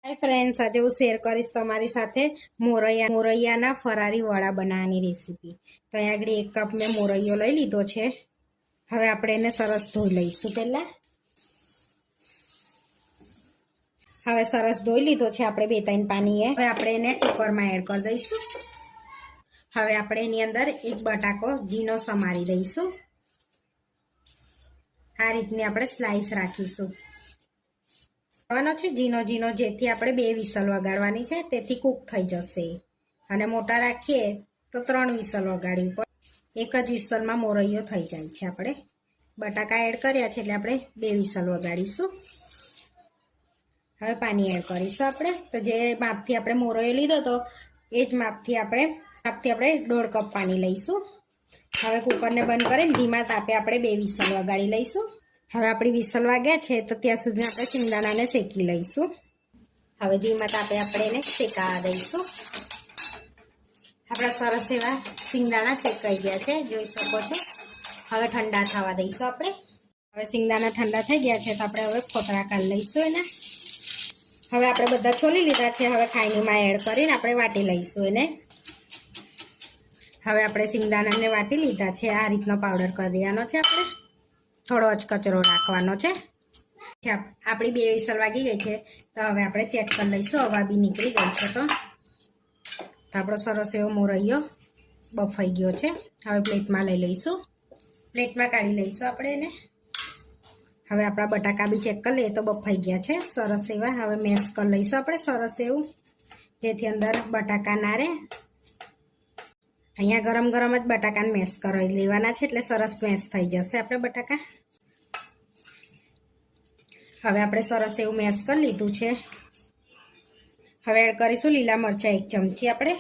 Hi friends, आज हूँ शेर करीश तमारी साथे मोरैयाना फरारी वड़ा बनावવાની रेसिपी। तो अहीं આગળ 1 कप में मोरैयो लई लीधो छे। हवे आपणे एने सरस धोई लईशुं। पहेला हवे सरस धोई लीधो छे आपणे 2-3 पानीए। हवे आपणे एने कुकर में एड कर दईशुं। हवे आपणे एनी अंदर 1 बटाको झीनो समारी दईशुं। आ रीतनी आपणे स्लाइस राखीशुं। झीनो झीनो जेथी आपणे 2 विसल वगाड़वानी छे तेथी कूक थई जशे। अने मोटा राखीए तो 3 विसल वगाड़वी पड़े। एक ज विसलमां मोरैयो थई जाय छे। आपणे बटाका एड कर्या छे एटले आपणे 2 विसल वगाड़ीशुं। हवे पानी एड करीशुं आपणे। तो जे मापथी आपणे मोरैयो लीधो तो ए ज मापथी आपणे 1.5 कप पानी लईशुं। हवे कुकरने बंध करीने धीमा तापे आपणे 2 विसल वगाड़ी लईशुं। हवे आपणी विसल वाग्या छे तो त्यां सुधी आपणे सींगदाणाने शेकी लईशुं। हवे धीमा तापे आपणे एने शेकावा दईशुं। आपणा सरस एवा सींगदाणा शेकाई गया छे, जोई शको छो। हवे ठंडा थवा दईशुं आपणे। हवे सींगदाणा ठंडा थई गया छे तो आपणे हवे फोतळा काढी लईशुं एना। हवे आपणे बधा छोली लीधा छे। हवे खायणीमां एड करीने आपणे वाटी लईशुं एने। हवे आपणे सींगदाणाने वाटी लीधा छे। आ रीतनो पाउडर कर देવાનો छे आपणे। थोड़ो ज कचरो राखवानो छे। आपणी 2 विसल वागी गई छे तो हवे आपणे चेक कर लईशुं। हवा बी નીકળી गई छे तो आपणो सरस एवो मोरैयो बफाई गयो छे। हवे प्लेटमां लई लईशुं। प्लेटमां काढी लईशुं आपणे एने। हवे आपणा बटाका बी चेक कर लईए तो बफाई गया छे सरस एवा। हवे मेश कर लईशुं आपणे सरस एवुं, जेथी अंदर बटाका ना रहे। अहींया गरम गरम ज बटाकाने मेश करावी लेवाना छे એટલે સરસ મેશ થઈ જશે આપણે બટાકા। હવે આપણે સરસ એવું મેશ કરી લીધું છે। હવે એડ કરીશું લીલા મરચાં 1 ચમચી, આપણે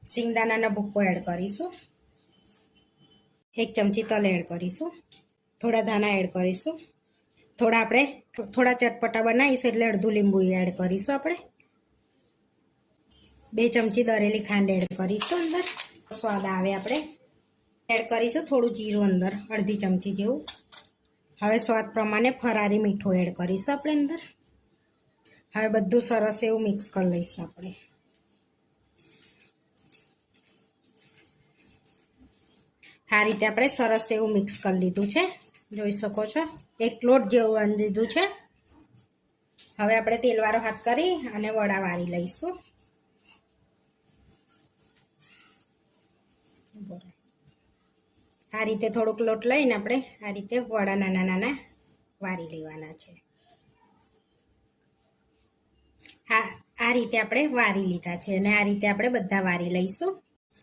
સિંગદાણાનો ભૂક્કો એડ કરીશું, 1 ચમચી તલ એડ કરીશું, થોડા ધાણા એડ કરીશું, થોડા ચટપટા બનાવીશું એટલે અડધું લીંબુ એડ કરીશું આપણે, 2 ચમચી દરેલી ખાંડ એડ કરીશું અંદર, स्वाद आवे आपणे एड करीशुं थोड़ुं जीरुं अंदर 1/2 चमची जेवुं। हवे स्वाद प्रमाणे फरारी मीठुं एड करीशुं आपणे अंदर। हवे बधुं सरस एवुं मिक्स कर लईशुं आपणे। आ रीते आपणे सरस एवुं मिक्स कर लीधुं छे, जोई शको छो। एक लोट जेवुं बांधी दीधुं छे। हवे आपणे तेलवाळो हाथ करी अने वड़ा वारी लईशुं। आ रीते थोड़ोक लोट लईने आपणे आ रीते वड़ा नाना नाना वारी लेवाना छे। आ रीते आपणे वारी लीधा छे अने आ रीते आपणे बधा वारी लईशुं।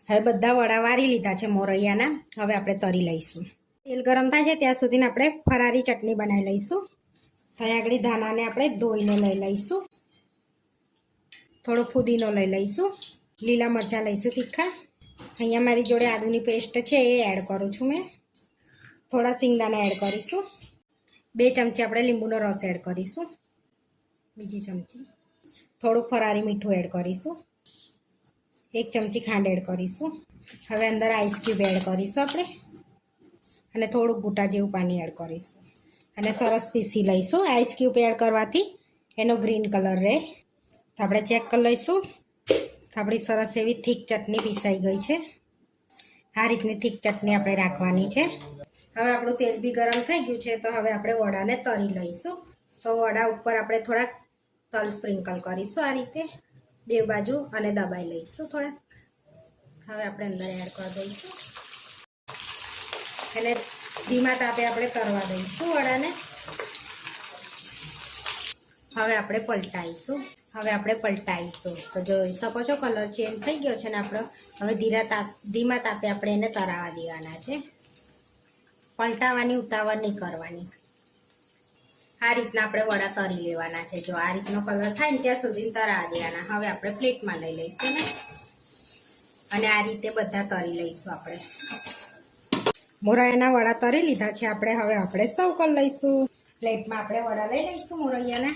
हवे बधा वड़ा वारी लीधा छे मोरैयाना। हवे आपणे तरी लईशुं। तेल गरम थाय छे त्यां सुधीने आपणे फरारी चटणी बनावी लईशुं। तो अहीं आगळ धाणाने आपणे धोईने लई लईशुं। थोड़ो फुदीनो लई लईशुं, लीला मरचां लईशुं तीखा। अहींया मारी जोड़े आदुनी पेस्ट छे ए एड करूं छुं मैं। थोड़ा सींगदाणा एड करीशुं, 2 चमची आपणे લીંબુનો रस एड करीशुं, बीजी चमची थोड़ुं फरारी मीठुं एड करीशुं, 1 चमची खांड एड करीशुं। हवे अंदर आईस क्यूब एड करीशुं आपणे अने थोड़ुं घूंटा जेवुं पाणी एड करीशुं अने सरस पीसी लईशुं। आईस क्यूब एड करवाथी एनो ग्रीन कलर रहे। तो आपणे चेक कर लईशुं। आपणी सरस एवी थीक चटनी पीसाई गई छे। आ रीतनी थीक चटनी आपणे राखवानी छे। हवे आपणुं तेल बी गरम थई गयुं छे तो हवे आपणे वडाने तरी लईशुं। तो वड़ा उपर आपणे थोड़ा तल स्प्रिंकल करीशुं आ रीते 2 बाजू अने दबाई लईशुं थोड़ा। हवे आपणे अंदर एड कर दईशुं अने धीमा तापे आपणे तरवा दईशुं वडाने। हवे आपणे पलटाईशुं। तो जोई शको छो कलर चेन्ज थई गयो छे ने आपणो। हवे धीमा तापे आपणे एने तरावा देवाना छे। पलटावानी उतावळ नहीं करवानी। आ रीतना आपणे वड़ा तरी लेवाना छे। जो आ रीतनो कलर थाय ने त्यां सुधी तरावा देवाना। हवे आपणे प्लेटमां लई लईशुं ने अने आ रीते बधा तरी लईशुं आपणे। मोरैयाना वड़ा तरी लीधा छे आपणे। हवे आपणे सर्व कर लईशुं। प्लेटमां आपणे वड़ा लई लईशुं मोरैयाना।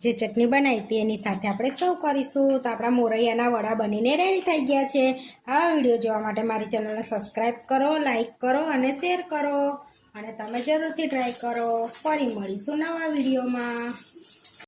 जे चटनी बनाई थी एनी साथे आपणे सर्व करीशुं। तो आपणा मोरैयाना वड़ा बनीने रेडी थई गया छे। आ विडियो जोवा माटे मारी चेनलने सब्सक्राइब करो, लाइक करो अने शेर करो अने तमे जरूरथी ट्राय करो। फरी मळीशुं नवा विडियोमां।